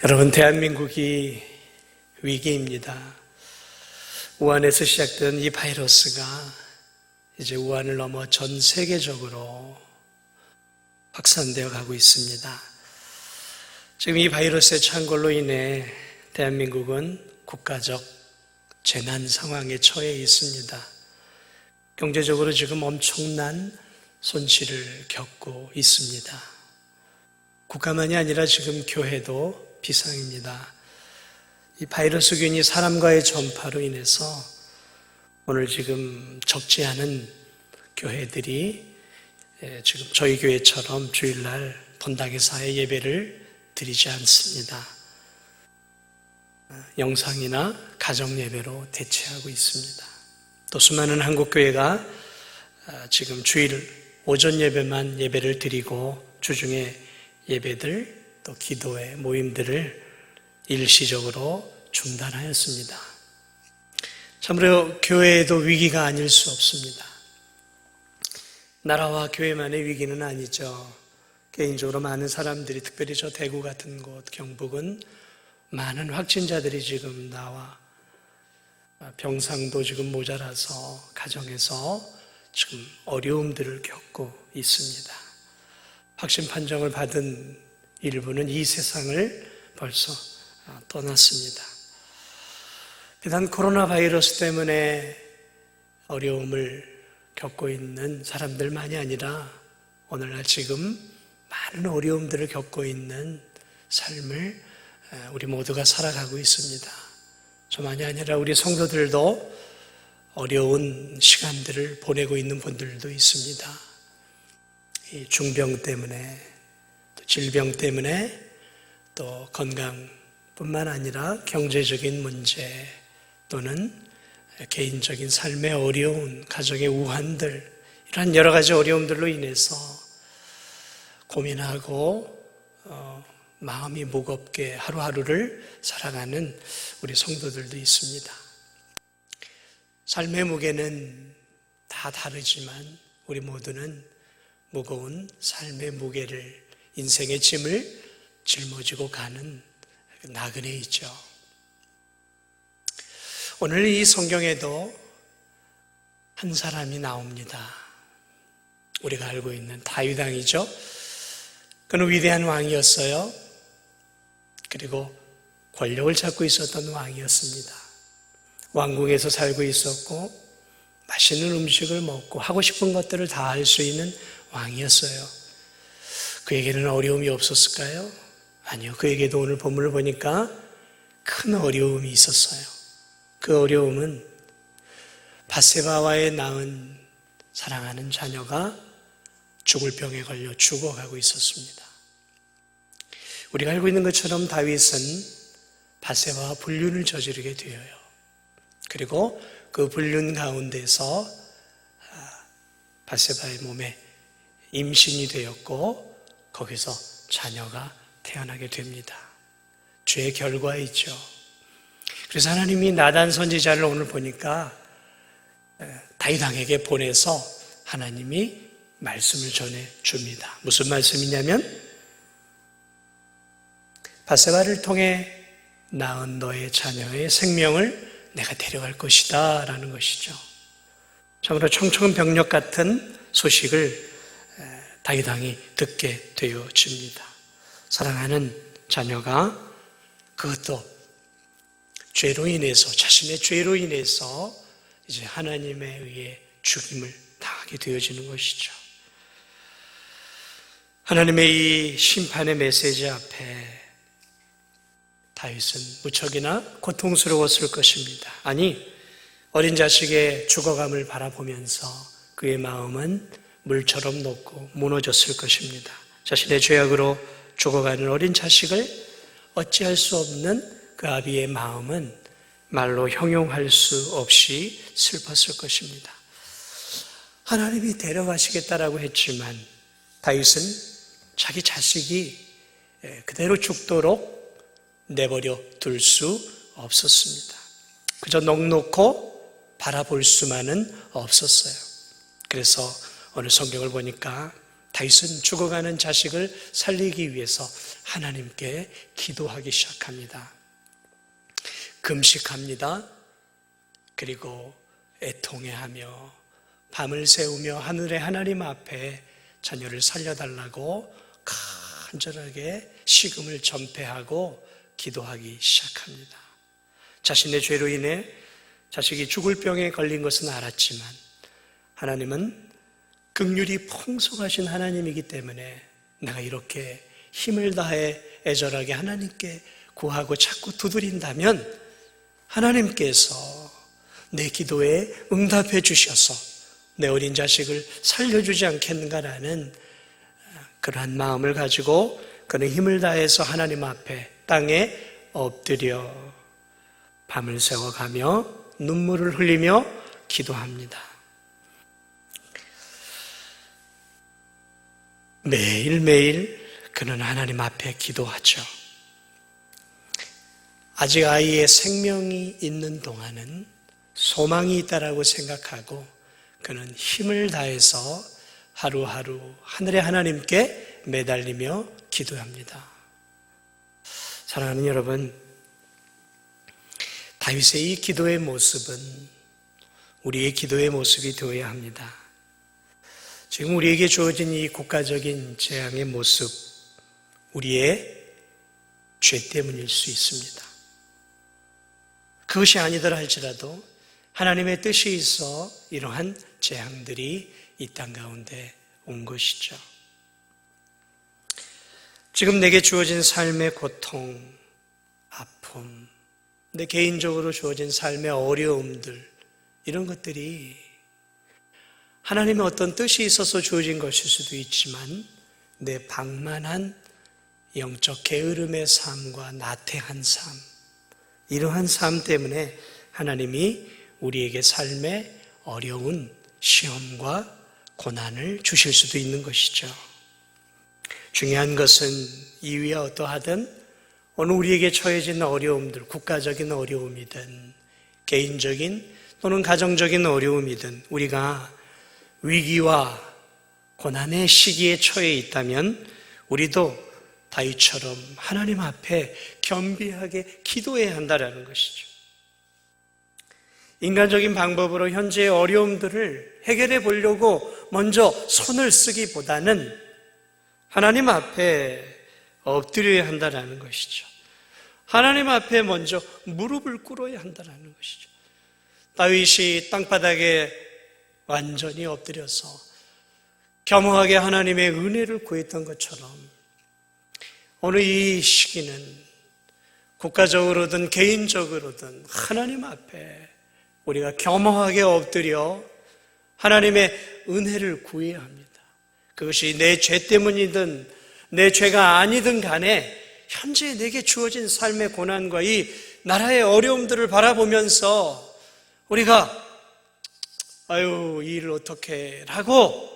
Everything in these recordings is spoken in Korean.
여러분, 대한민국이 위기입니다. 우한에서 시작된 이 바이러스가 이제 우한을 넘어 전 세계적으로 확산되어 가고 있습니다. 지금 이 바이러스의 창궐로 인해 대한민국은 국가적 재난 상황에 처해 있습니다. 경제적으로 지금 엄청난 손실을 겪고 있습니다. 국가만이 아니라 지금 교회도 비상입니다. 이 바이러스균이 사람과의 전파로 인해서 오늘 지금 적지 않은 교회들이 지금 저희 교회처럼 주일날 본당에서의 예배를 드리지 않습니다. 영상이나 가정 예배로 대체하고 있습니다. 또 수많은 한국교회가 지금 주일 오전 예배만 예배를 드리고 주중에 예배들 또 기도회 모임들을 일시적으로 중단하였습니다. 참으로 교회에도 위기가 아닐 수 없습니다. 나라와 교회만의 위기는 아니죠. 개인적으로 많은 사람들이, 특별히 저 대구 같은 곳, 경북은 많은 확진자들이 지금 나와 병상도 지금 모자라서 가정에서 지금 어려움들을 겪고 있습니다. 확진 판정을 받은 일부는 이 세상을 벌써 떠났습니다. 비단 코로나 바이러스 때문에 어려움을 겪고 있는 사람들만이 아니라 오늘날 지금 많은 어려움들을 겪고 있는 삶을 우리 모두가 살아가고 있습니다. 저만이 아니라 우리 성도들도 어려운 시간들을 보내고 있는 분들도 있습니다. 이 중병 때문에, 또 질병 때문에, 또 건강뿐만 아니라 경제적인 문제 또는 개인적인 삶의 어려운, 가정의 우환들, 이런 여러 가지 어려움들로 인해서 고민하고 마음이 무겁게 하루하루를 살아가는 우리 성도들도 있습니다. 삶의 무게는 다 다르지만 우리 모두는 무거운 삶의 무게를, 인생의 짐을 짊어지고 가는 나그네 있죠. 오늘 이 성경에도 한 사람이 나옵니다. 우리가 알고 있는 다윗 왕이죠. 그는 위대한 왕이었어요. 그리고 권력을 잡고 있었던 왕이었습니다. 왕궁에서 살고 있었고 맛있는 음식을 먹고 하고 싶은 것들을 다 할 수 있는 왕이었어요. 그에게는 어려움이 없었을까요? 아니요. 그에게도 오늘 본문을 보니까 큰 어려움이 있었어요. 그 어려움은 밧세바와의 낳은 사랑하는 자녀가 죽을 병에 걸려 죽어가고 있었습니다. 우리가 알고 있는 것처럼 다윗은 밧세바와 불륜을 저지르게 되어요. 그리고 그 불륜 가운데서 밧세바의 몸에 임신이 되었고 거기서 자녀가 태어나게 됩니다. 죄의 결과이죠. 그래서 하나님이 나단 선지자를 오늘 보니까 다윗 왕에게 보내서 하나님이 말씀을 전해 줍니다. 무슨 말씀이냐면 밧세바를 통해 낳은 너의 자녀의 생명을 내가 데려갈 것이다 라는 것이죠. 참으로 청천벽력 같은 소식을 다윗 왕이 듣게 되어집니다. 사랑하는 자녀가 그것도 죄로 인해서, 자신의 죄로 인해서 이제 하나님에 의해 죽임을 당하게 되어지는 것이죠. 하나님의 이 심판의 메시지 앞에 다윗은 무척이나 고통스러웠을 것입니다. 아니, 어린 자식의 죽어감을 바라보면서 그의 마음은 물처럼 녹고 무너졌을 것입니다. 자신의 죄악으로 죽어가는 어린 자식을 어찌할 수 없는 그 아비의 마음은 말로 형용할 수 없이 슬펐을 것입니다. 하나님이 데려가시겠다라고 했지만 다윗은 자기 자식이 그대로 죽도록 내버려 둘 수 없었습니다. 그저 넋놓고 바라볼 수만은 없었어요. 그래서 오늘 성경을 보니까 다윗은 죽어가는 자식을 살리기 위해서 하나님께 기도하기 시작합니다. 금식합니다. 그리고 애통해하며 밤을 새우며 하늘의 하나님 앞에 자녀를 살려달라고 간절하게 식음을 전폐하고 기도하기 시작합니다. 자신의 죄로 인해 자식이 죽을 병에 걸린 것은 알았지만 하나님은 긍휼이 풍성하신 하나님이기 때문에 내가 이렇게 힘을 다해 애절하게 하나님께 구하고 자꾸 두드린다면 하나님께서 내 기도에 응답해 주셔서 내 어린 자식을 살려주지 않겠는가라는 그러한 마음을 가지고 그는 힘을 다해서 하나님 앞에 땅에 엎드려 밤을 새워가며 눈물을 흘리며 기도합니다. 매일매일 그는 하나님 앞에 기도하죠. 아직 아이의 생명이 있는 동안은 소망이 있다라고 생각하고 그는 힘을 다해서 하루하루 하늘의 하나님께 매달리며 기도합니다. 사랑하는 여러분, 다윗의 이 기도의 모습은 우리의 기도의 모습이 되어야 합니다. 지금 우리에게 주어진 이 국가적인 재앙의 모습, 우리의 죄 때문일 수 있습니다. 그것이 아니더라 할지라도 하나님의 뜻이 있어 이러한 재앙들이 이 땅 가운데 온 것이죠. 지금 내게 주어진 삶의 고통, 아픔, 내 개인적으로 주어진 삶의 어려움들, 이런 것들이 하나님의 어떤 뜻이 있어서 주어진 것일 수도 있지만 내 방만한 영적 게으름의 삶과 나태한 삶, 이러한 삶 때문에 하나님이 우리에게 삶의 어려운 시험과 고난을 주실 수도 있는 것이죠. 중요한 것은 이위와 어떠하든 어느 우리에게 처해진 어려움들, 국가적인 어려움이든 개인적인 또는 가정적인 어려움이든 우리가 위기와 고난의 시기에 처해 있다면 우리도 다윗처럼 하나님 앞에 겸비하게 기도해야 한다는 것이죠. 인간적인 방법으로 현재의 어려움들을 해결해 보려고 먼저 손을 쓰기보다는 하나님 앞에 엎드려야 한다는 것이죠. 하나님 앞에 먼저 무릎을 꿇어야 한다는 것이죠. 다윗이 땅바닥에 완전히 엎드려서 겸허하게 하나님의 은혜를 구했던 것처럼 오늘 이 시기는 국가적으로든 개인적으로든 하나님 앞에 우리가 겸허하게 엎드려 하나님의 은혜를 구해야 합니다. 그것이 내 죄 때문이든 내 죄가 아니든 간에 현재 내게 주어진 삶의 고난과 이 나라의 어려움들을 바라보면서 우리가 이 일을 어떻게 라고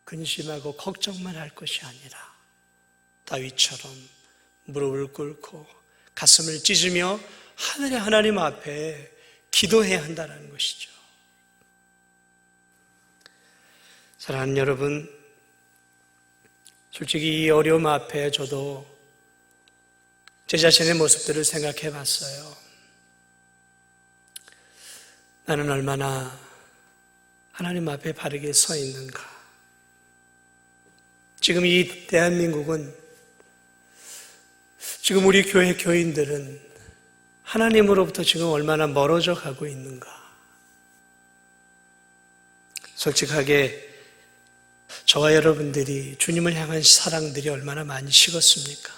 근심하고 걱정만 할 것이 아니라 다윗처럼 무릎을 꿇고 가슴을 찢으며 하늘의 하나님 앞에 기도해야 한다는 것이죠. 사랑하는 여러분, 솔직히 이 어려움 앞에 저도 제 자신의 모습들을 생각해 봤어요. 나는 얼마나 하나님 앞에 바르게 서 있는가. 지금 이 대한민국은, 지금 우리 교회 교인들은 하나님으로부터 지금 얼마나 멀어져 가고 있는가. 솔직하게 저와 여러분들이 주님을 향한 사랑들이 얼마나 많이 식었습니까?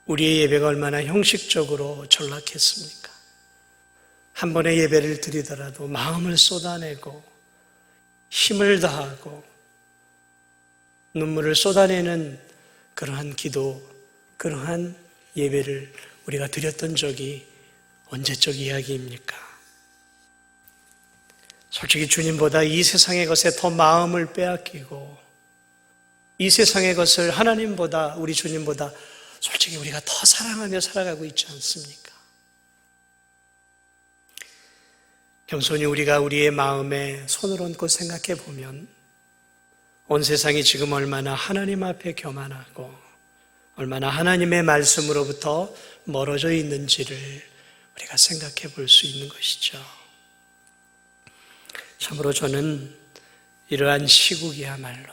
우리의 예배가 얼마나 형식적으로 전락했습니까? 한 번의 예배를 드리더라도 마음을 쏟아내고 힘을 다하고 눈물을 쏟아내는 그러한 기도, 그러한 예배를 우리가 드렸던 적이 언제적 이야기입니까? 솔직히 주님보다 이 세상의 것에 더 마음을 빼앗기고 이 세상의 것을 하나님보다, 우리 주님보다 솔직히 우리가 더 사랑하며 살아가고 있지 않습니까? 겸손히 우리가 우리의 마음에 손을 얹고 생각해 보면 온 세상이 지금 얼마나 하나님 앞에 교만하고 얼마나 하나님의 말씀으로부터 멀어져 있는지를 우리가 생각해 볼 수 있는 것이죠. 참으로 저는 이러한 시국이야말로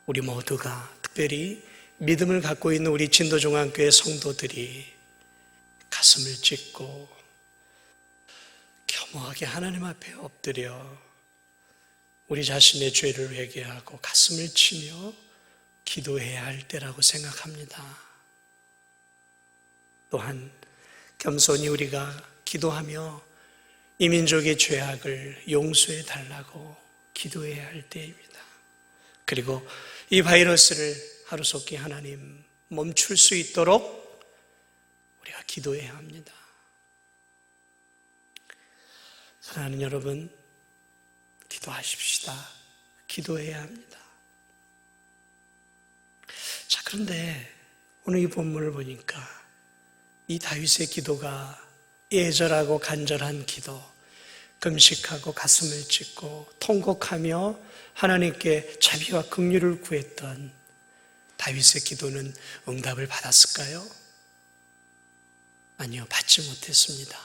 우리 모두가, 특별히 믿음을 갖고 있는 우리 진도중앙교회 성도들이 가슴을 찢고 겸허하게 하나님 앞에 엎드려 우리 자신의 죄를 회개하고 가슴을 치며 기도해야 할 때라고 생각합니다. 또한 겸손히 우리가 기도하며 이 민족의 죄악을 용서해 달라고 기도해야 할 때입니다. 그리고 이 바이러스를 하루속히 하나님 멈출 수 있도록 우리가 기도해야 합니다. 사랑하는 여러분, 기도하십시다. 기도해야 합니다. 자, 그런데 오늘 이 본문을 보니까 이 다윗의 기도가 애절하고 간절한 기도, 금식하고 가슴을 찢고 통곡하며 하나님께 자비와 긍휼을 구했던 다윗의 기도는 응답을 받았을까요? 아니요, 받지 못했습니다.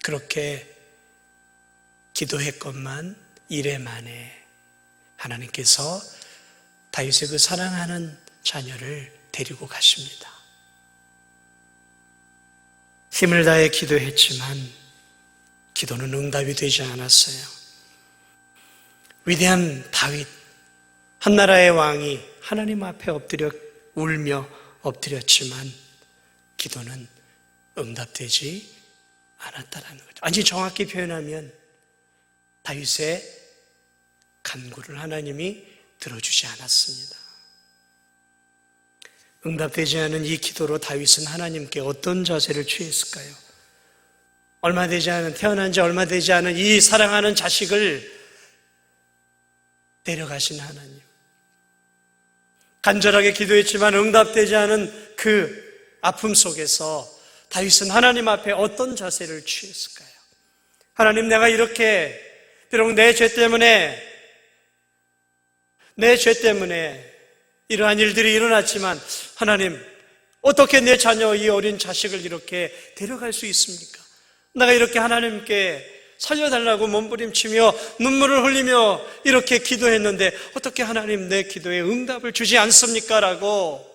그렇게 기도했건만 이래 만에 하나님께서 다윗의 그 사랑하는 자녀를 데리고 가십니다. 힘을 다해 기도했지만 기도는 응답이 되지 않았어요. 위대한 다윗, 한나라의 왕이 하나님 앞에 엎드려 울며 엎드렸지만 기도는 응답되지 않았다라는 거죠. 아니, 정확히 표현하면 다윗의 간구를 하나님이 들어주지 않았습니다. 응답되지 않은 이 기도로 다윗은 하나님께 어떤 자세를 취했을까요? 태어난 지 얼마 되지 않은 이 사랑하는 자식을 데려가신 하나님. 간절하게 기도했지만 응답되지 않은 그 아픔 속에서 다윗은 하나님 앞에 어떤 자세를 취했을까요? 하나님, 내가 이렇게 비록 내 죄 때문에 이러한 일들이 일어났지만 하나님, 어떻게 내 자녀, 이 어린 자식을 이렇게 데려갈 수 있습니까? 내가 이렇게 하나님께 살려달라고 몸부림치며 눈물을 흘리며 이렇게 기도했는데 어떻게 하나님 내 기도에 응답을 주지 않습니까? 라고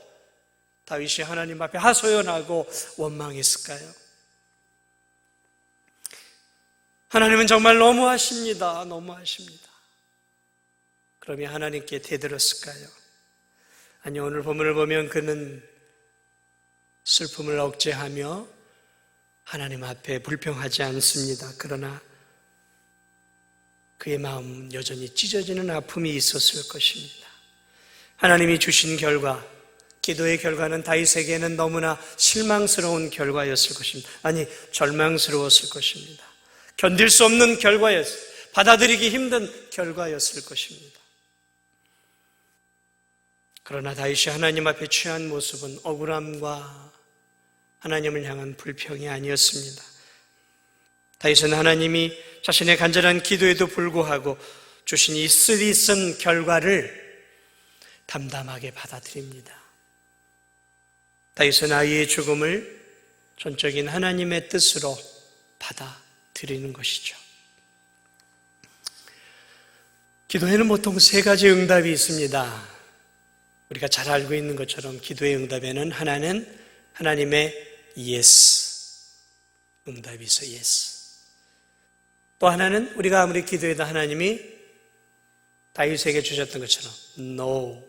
다윗이 하나님 앞에 하소연하고 원망했을까요? 하나님은 정말 너무하십니다. 그러면 하나님께 대들었을까요? 아니, 오늘 본문을 보면 그는 슬픔을 억제하며 하나님 앞에 불평하지 않습니다. 그러나 그의 마음은 여전히 찢어지는 아픔이 있었을 것입니다. 하나님이 주신 결과, 기도의 결과는 다윗에게는 너무나 실망스러운 결과였을 것입니다. 아니, 절망스러웠을 것입니다. 견딜 수 없는 결과였어요. 받아들이기 힘든 결과였을 것입니다. 그러나 다윗이 하나님 앞에 취한 모습은 억울함과 하나님을 향한 불평이 아니었습니다. 다윗은 하나님이 자신의 간절한 기도에도 불구하고 주신 이 쓰디쓴 결과를 담담하게 받아들입니다. 다윗은 아이의 죽음을 전적인 하나님의 뜻으로 받아들이는 것이죠. 기도에는 보통 세 가지 응답이 있습니다. 우리가 잘 알고 있는 것처럼 기도의 응답에는 하나는 하나님의 yes, 응답이 있어, yes. 또 하나는 우리가 아무리 기도해도 하나님이 다윗에게 주셨던 것처럼 no,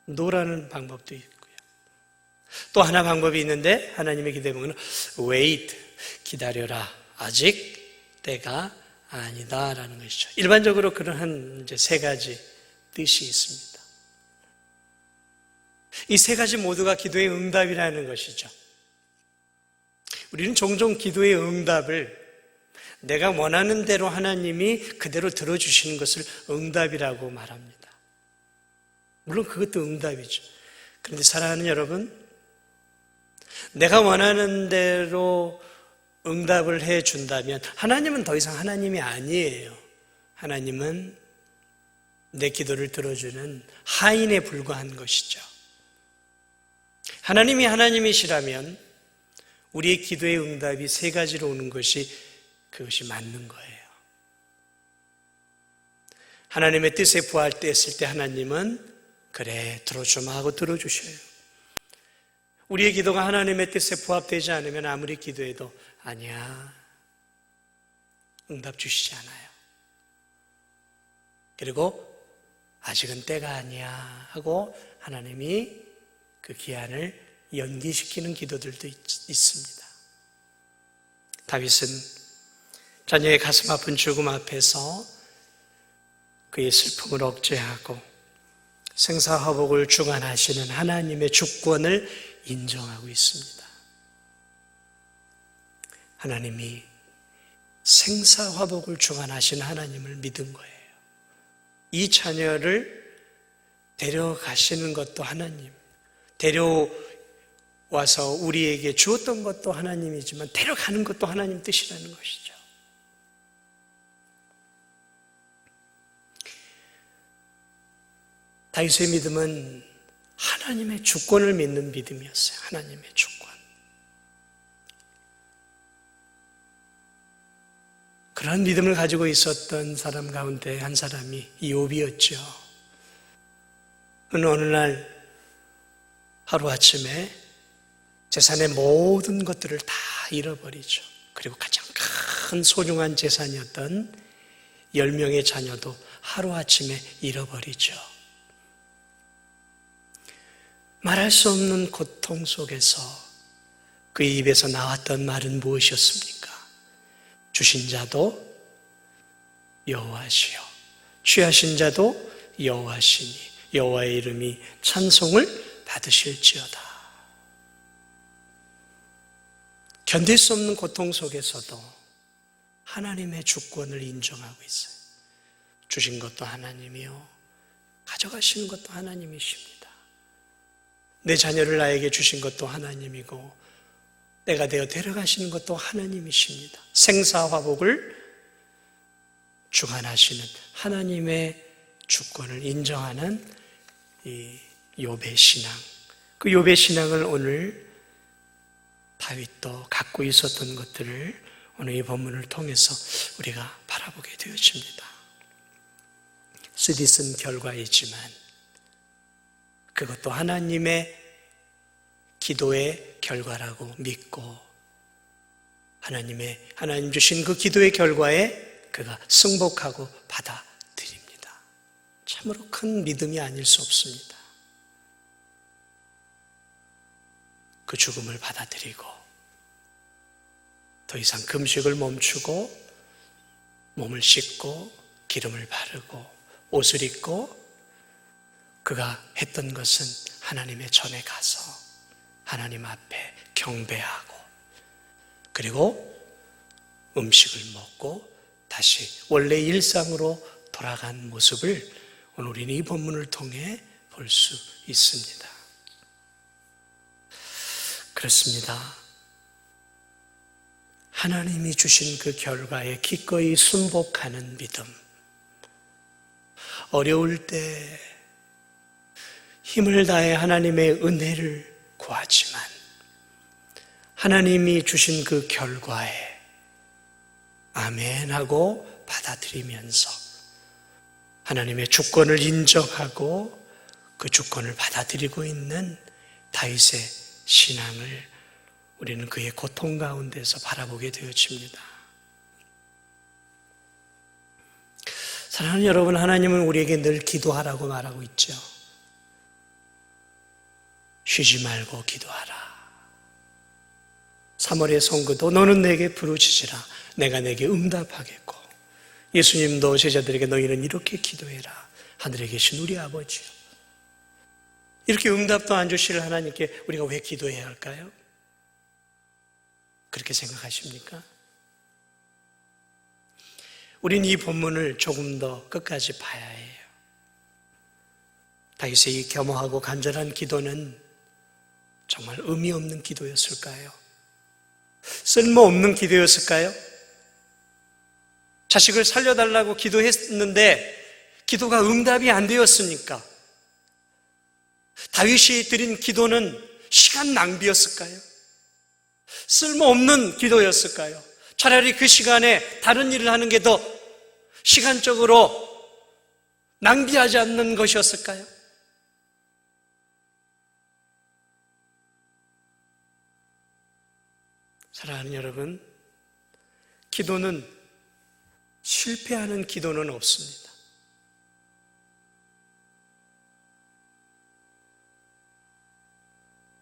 no라는 방법도 있고요. 또 하나 방법이 있는데 하나님의 기도에 보면 wait, 기다려라, 아직 때가 아니다라는 것이죠. 일반적으로 그러한 이제 세 가지 뜻이 있습니다. 이 세 가지 모두가 기도의 응답이라는 것이죠. 우리는 종종 기도의 응답을 내가 원하는 대로 하나님이 그대로 들어주시는 것을 응답이라고 말합니다. 물론 그것도 응답이죠. 그런데 사랑하는 여러분, 내가 원하는 대로 응답을 해 준다면 하나님은 더 이상 하나님이 아니에요. 하나님은 내 기도를 들어주는 하인에 불과한 것이죠. 하나님이 하나님이시라면 우리의 기도의 응답이 세 가지로 오는 것이 그것이 맞는 거예요. 하나님의 뜻에 부합됐을 때 하나님은 그래 들어주마 하고 들어주셔요. 우리의 기도가 하나님의 뜻에 부합되지 않으면 아무리 기도해도 아니야, 응답 주시지 않아요. 그리고 아직은 때가 아니야 하고 하나님이 그 기한을 연기시키는 기도들도 있습니다. 다윗은 자녀의 가슴 아픈 죽음 앞에서 그의 슬픔을 억제하고 생사화복을 주관하시는 하나님의 주권을 인정하고 있습니다. 하나님이 생사화복을 주관하시는 하나님을 믿은 거예요. 이 자녀를 데려가시는 것도 하나님, 데려와서 우리에게 주었던 것도 하나님이지만 데려가는 것도 하나님 뜻이라는 것이죠. 다윗의 믿음은 하나님의 주권을 믿는 믿음이었어요. 하나님의 주권. 그런 믿음을 가지고 있었던 사람 가운데 한 사람이 이욥이었죠. 어느 날 하루아침에 재산의 모든 것들을 다 잃어버리죠. 그리고 가장 큰 소중한 재산이었던 10명의 자녀도 하루아침에 잃어버리죠. 말할 수 없는 고통 속에서 그의 입에서 나왔던 말은 무엇이었습니까? 주신 자도 여호와시요 취하신 자도 여호와시니 여호와의 이름이 찬송을 받으실지어다. 견딜 수 없는 고통 속에서도 하나님의 주권을 인정하고 있어요. 주신 것도 하나님이요 가져가시는 것도 하나님이십니다. 내 자녀를 나에게 주신 것도 하나님이고 때가 되어 데려가시는 것도 하나님이십니다. 생사화복을 주관하시는 하나님의 주권을 인정하는 이 욥의 신앙, 그 욥의 신앙을 오늘 다윗도 갖고 있었던 것들을 오늘 이 본문을 통해서 우리가 바라보게 되어집니다. 쓰디쓴 결과이지만 그것도 하나님의 기도의 결과라고 믿고 하나님 주신 그 기도의 결과에 그가 승복하고 받아들입니다. 참으로 큰 믿음이 아닐 수 없습니다. 그 죽음을 받아들이고 더 이상 금식을 멈추고 몸을 씻고 기름을 바르고 옷을 입고 그가 했던 것은 하나님의 전에 가서 하나님 앞에 경배하고 그리고 음식을 먹고 다시 원래 일상으로 돌아간 모습을 오늘 우리는 이 본문을 통해 볼 수 있습니다. 그렇습니다. 하나님이 주신 그 결과에 기꺼이 순복하는 믿음. 어려울 때 힘을 다해 하나님의 은혜를 구하지만 하나님이 주신 그 결과에 아멘 하고 받아들이면서 하나님의 주권을 인정하고 그 주권을 받아들이고 있는 다윗의 신앙을 우리는 그의 고통 가운데서 바라보게 되어집니다. 사랑하는 여러분, 하나님은 우리에게 늘 기도하라고 말하고 있죠. 쉬지 말고 기도하라. 3월의 성구도 너는 내게 부르짖으라 내가 내게 응답하겠고, 예수님도 제자들에게 너희는 이렇게 기도해라. 하늘에 계신 우리 아버지요. 이렇게 응답도 안 주실 하나님께 우리가 왜 기도해야 할까요? 그렇게 생각하십니까? 우리는 이 본문을 조금 더 끝까지 봐야 해요. 다윗의 이 겸허하고 간절한 기도는 정말 의미 없는 기도였을까요? 쓸모없는 기도였을까요? 자식을 살려달라고 기도했는데 기도가 응답이 안 되었으니까 다윗이 드린 기도는 시간 낭비였을까요? 쓸모없는 기도였을까요? 차라리 그 시간에 다른 일을 하는 게 더 시간적으로 낭비하지 않는 것이었을까요? 사랑하는 여러분, 기도는 실패하는 기도는 없습니다.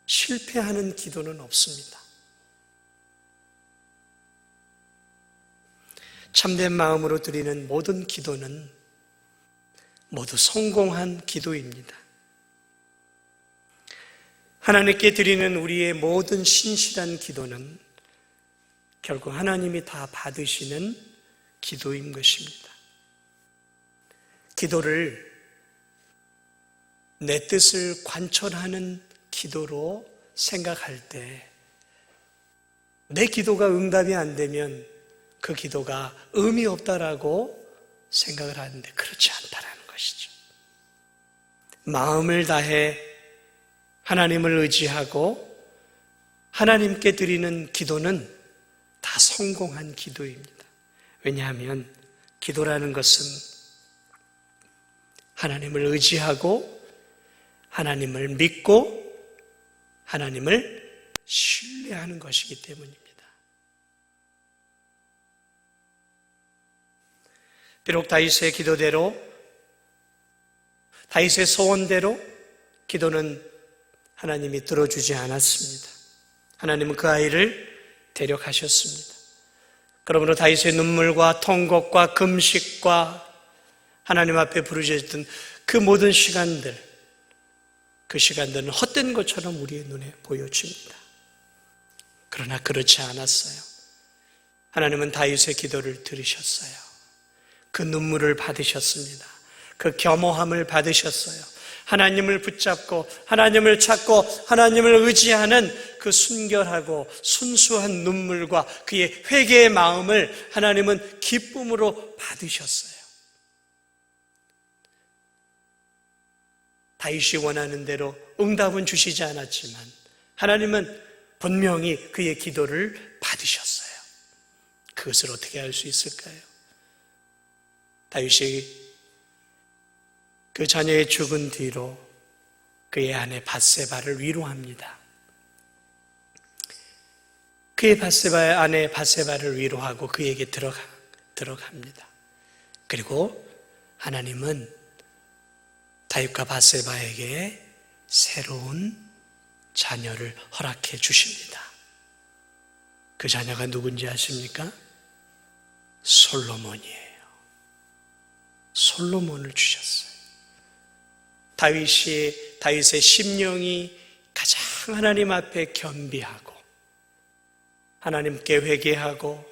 실패하는 기도는 없습니다. 참된 마음으로 드리는 모든 기도는 모두 성공한 기도입니다. 하나님께 드리는 우리의 모든 신실한 기도는 결국 하나님이 다 받으시는 기도인 것입니다. 기도를 내 뜻을 관철하는 기도로 생각할 때 내 기도가 응답이 안 되면 그 기도가 의미 없다라고 생각을 하는데 그렇지 않다라는 것이죠. 마음을 다해 하나님을 의지하고 하나님께 드리는 기도는 다 성공한 기도입니다. 왜냐하면 기도라는 것은 하나님을 의지하고 하나님을 믿고 하나님을 신뢰하는 것이기 때문입니다. 비록 다윗의 기도대로, 다윗의 소원대로 기도는 하나님이 들어주지 않았습니다. 하나님은 그 아이를 데려가셨습니다. 그러므로 다윗의 눈물과 통곡과 금식과 하나님 앞에 부르짖었던 그 모든 시간들, 그 시간들은 헛된 것처럼 우리의 눈에 보여집니다. 그러나 그렇지 않았어요. 하나님은 다윗의 기도를 들으셨어요. 그 눈물을 받으셨습니다. 그 겸허함을 받으셨어요. 하나님을 붙잡고 하나님을 찾고 하나님을 의지하는 그 순결하고 순수한 눈물과 그의 회개의 마음을 하나님은 기쁨으로 받으셨어요. 다윗이 원하는 대로 응답은 주시지 않았지만 하나님은 분명히 그의 기도를 받으셨어요. 그것을 어떻게 알 수 있을까요? 다윗이 그 자녀의 죽은 뒤로 그의 아내 밧세바를 위로합니다. 그의 아내 밧세바를 위로하고 그에게 들어갑니다. 그리고 하나님은 다윗과 밧세바에게 새로운 자녀를 허락해 주십니다. 그 자녀가 누군지 아십니까? 솔로몬이에요. 솔로몬을 주셨어요. 다윗의 심령이 가장 하나님 앞에 겸비하고 하나님께 회개하고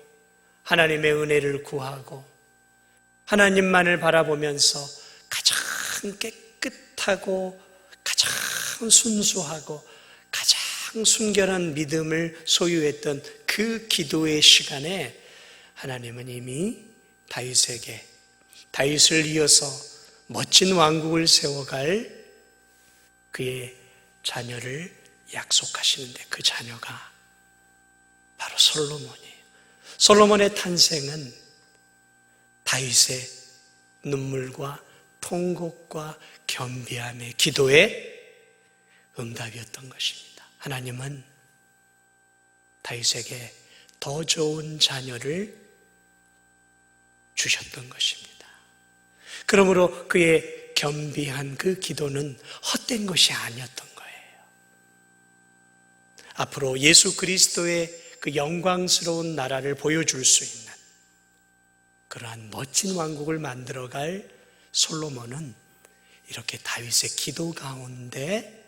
하나님의 은혜를 구하고 하나님만을 바라보면서 가장 깨끗하고 가장 순수하고 가장 순결한 믿음을 소유했던 그 기도의 시간에 하나님은 이미 다윗을 이어서 멋진 왕국을 세워갈 그의 자녀를 약속하시는데 그 자녀가 바로 솔로몬이에요. 솔로몬의 탄생은 다윗의 눈물과 통곡과 겸비함의 기도의 응답이었던 것입니다. 하나님은 다윗에게 더 좋은 자녀를 주셨던 것입니다. 그러므로 그의 겸비한 그 기도는 헛된 것이 아니었던 거예요. 앞으로 예수 그리스도의 그 영광스러운 나라를 보여줄 수 있는 그러한 멋진 왕국을 만들어갈 솔로몬은 이렇게 다윗의 기도 가운데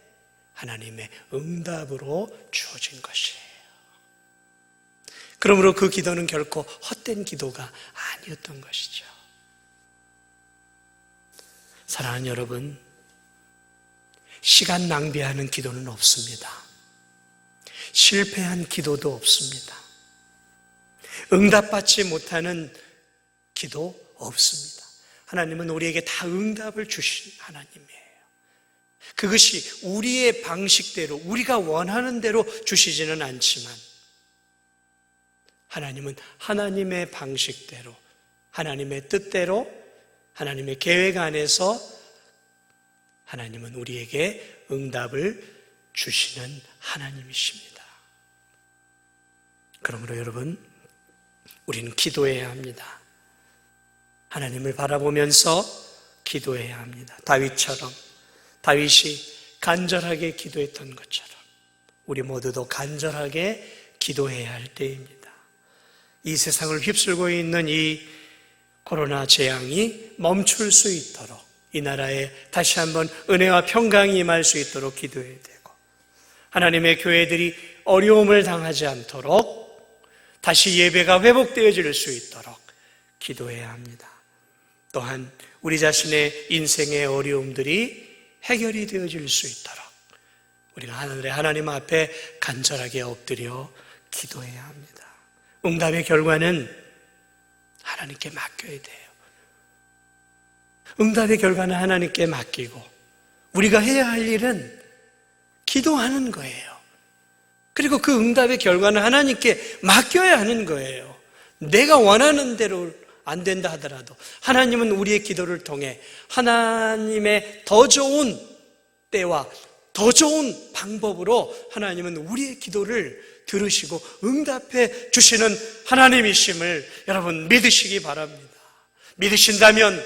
하나님의 응답으로 주어진 것이에요. 그러므로 그 기도는 결코 헛된 기도가 아니었던 것이죠. 사랑하는 여러분, 시간 낭비하는 기도는 없습니다. 실패한 기도도 없습니다. 응답받지 못하는 기도 없습니다. 하나님은 우리에게 다 응답을 주신 하나님이에요. 그것이 우리의 방식대로, 우리가 원하는 대로 주시지는 않지만 하나님은 하나님의 방식대로, 하나님의 뜻대로, 하나님의 계획 안에서 하나님은 우리에게 응답을 주시는 하나님이십니다. 그러므로 여러분, 우리는 기도해야 합니다. 하나님을 바라보면서 기도해야 합니다. 다윗이 간절하게 기도했던 것처럼 우리 모두도 간절하게 기도해야 할 때입니다. 이 세상을 휩쓸고 있는 이 코로나 재앙이 멈출 수 있도록, 이 나라에 다시 한번 은혜와 평강이 임할 수 있도록 기도해야 되고, 하나님의 교회들이 어려움을 당하지 않도록 다시 예배가 회복되어질 수 있도록 기도해야 합니다. 또한 우리 자신의 인생의 어려움들이 해결이 되어질 수 있도록 우리가 하늘의 하나님 앞에 간절하게 엎드려 기도해야 합니다. 응답의 결과는 하나님께 맡겨야 돼요. 응답의 결과는 하나님께 맡기고 우리가 해야 할 일은 기도하는 거예요. 그리고 그 응답의 결과는 하나님께 맡겨야 하는 거예요. 내가 원하는 대로 안 된다 하더라도 하나님은 우리의 기도를 통해 하나님의 더 좋은 때와 더 좋은 방법으로 하나님은 우리의 기도를 들으시고 응답해 주시는 하나님이심을 여러분 믿으시기 바랍니다. 믿으신다면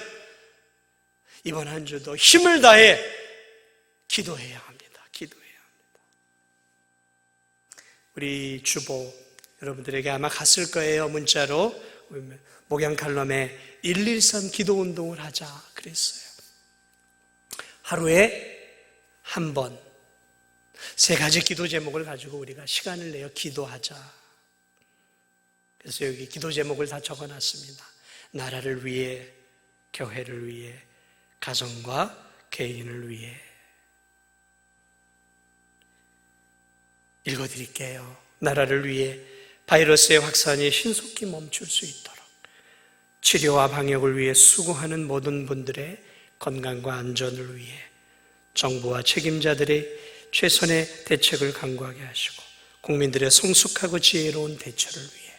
이번 한 주도 힘을 다해 기도해야 합니다. 기도해야 합니다. 우리 주보 여러분들에게 아마 갔을 거예요. 문자로 목양 칼럼에 113 기도 운동을 하자 그랬어요. 하루에 한 번, 3가지 기도 제목을 가지고 우리가 시간을 내어 기도하자. 그래서 여기 기도 제목을 다 적어놨습니다. 나라를 위해, 교회를 위해, 가정과 개인을 위해. 읽어드릴게요. 나라를 위해 바이러스의 확산이 신속히 멈출 수 있도록 치료와 방역을 위해 수고하는 모든 분들의 건강과 안전을 위해 정부와 책임자들의 최선의 대책을 강구하게 하시고 국민들의 성숙하고 지혜로운 대처를 위해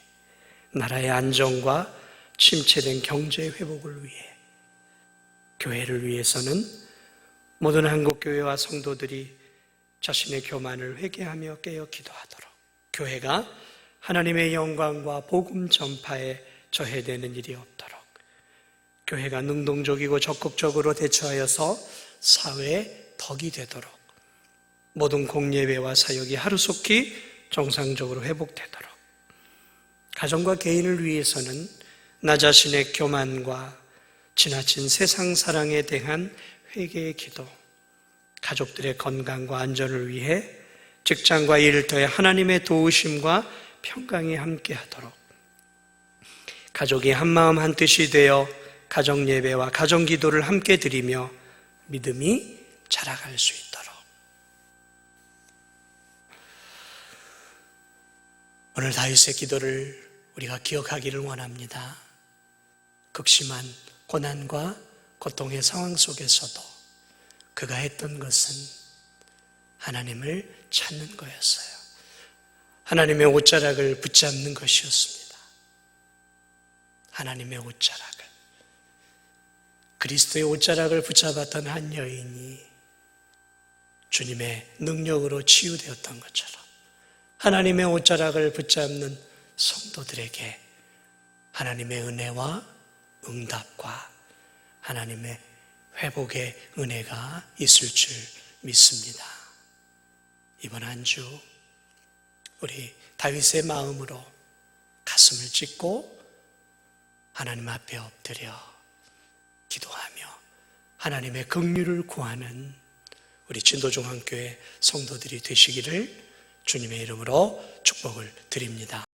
나라의 안정과 침체된 경제 회복을 위해 교회를 위해서는 모든 한국교회와 성도들이 자신의 교만을 회개하며 깨어 기도하도록 교회가 하나님의 영광과 복음 전파에 저해되는 일이 없도록 교회가 능동적이고 적극적으로 대처하여서 사회의 덕이 되도록 모든 공예배와 사역이 하루속히 정상적으로 회복되도록 가정과 개인을 위해서는 나 자신의 교만과 지나친 세상 사랑에 대한 회개의 기도, 가족들의 건강과 안전을 위해 직장과 일터에 하나님의 도우심과 평강이 함께하도록 가족이 한마음 한뜻이 되어 가정 예배와 가정 기도를 함께 드리며 믿음이 자라갈 수 있도록 오늘 다윗의 기도를 우리가 기억하기를 원합니다. 극심한 고난과 고통의 상황 속에서도 그가 했던 것은 하나님을 찾는 거였어요. 하나님의 옷자락을 붙잡는 것이었습니다. 하나님의 옷자락을. 그리스도의 옷자락을 붙잡았던 한 여인이 주님의 능력으로 치유되었던 것처럼 하나님의 옷자락을 붙잡는 성도들에게 하나님의 은혜와 응답과 하나님의 회복의 은혜가 있을 줄 믿습니다. 이번 한 주 우리 다윗의 마음으로 가슴을 찢고 하나님 앞에 엎드려 기도하며 하나님의 긍휼을 구하는 우리 진도중앙교회 성도들이 되시기를 주님의 이름으로 축복을 드립니다.